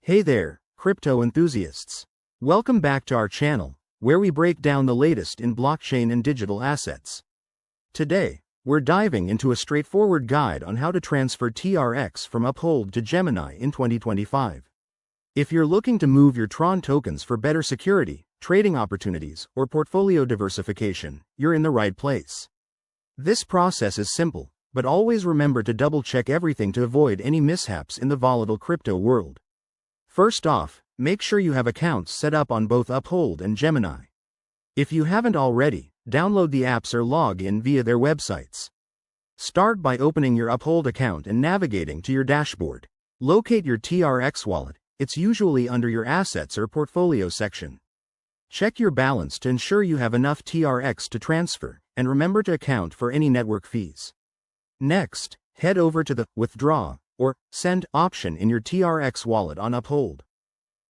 Hey there, crypto enthusiasts. Welcome back to our channel, where we break down the latest in blockchain and digital assets. Today, we're diving into a straightforward guide on how to transfer TRX from Uphold to Gemini in 2025. If you're looking to move your Tron tokens for better security, trading opportunities, or portfolio diversification, you're in the right place. This process is simple, but always remember to double-check everything to avoid any mishaps in the volatile crypto world. First off, make sure you have accounts set up on both Uphold and Gemini. If you haven't already, download the apps or log in via their websites. Start by opening your Uphold account and navigating to your dashboard. Locate your TRX wallet. It's usually under your Assets or Portfolio section. Check your balance to ensure you have enough TRX to transfer, and remember to account for any network fees. Next, head over to the Withdraw or Send option in your TRX wallet on Uphold.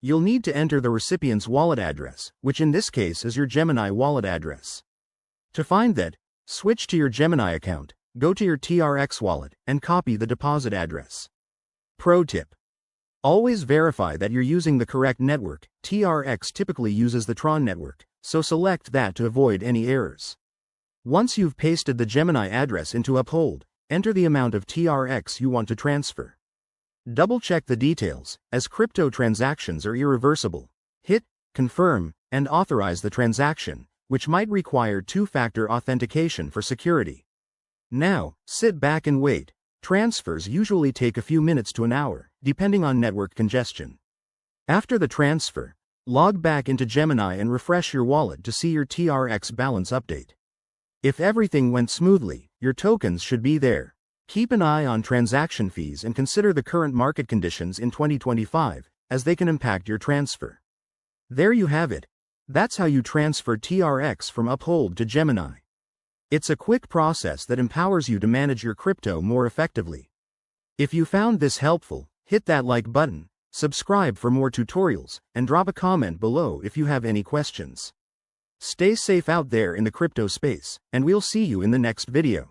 You'll need to enter the recipient's wallet address, which in this case is your Gemini wallet address. To find that, switch to your Gemini account, go to your TRX wallet, and copy the deposit address. Pro tip: always verify that you're using the correct network. TRX typically uses the Tron network, so select that to avoid any errors. Once you've pasted the Gemini address into Uphold, enter the amount of TRX you want to transfer. Double-check the details, as crypto transactions are irreversible. Hit Confirm and authorize the transaction, which might require two-factor authentication for security. Now, sit back and wait. Transfers usually take a few minutes to an hour, depending on network congestion. After the transfer, log back into Gemini and refresh your wallet to see your TRX balance update. If everything went smoothly, your tokens should be there. Keep an eye on transaction fees and consider the current market conditions in 2025, as they can impact your transfer. There you have it. That's how you transfer TRX from Uphold to Gemini. It's a quick process that empowers you to manage your crypto more effectively. If you found this helpful, hit that like button, subscribe for more tutorials, and drop a comment below if you have any questions. Stay safe out there in the crypto space, and we'll see you in the next video.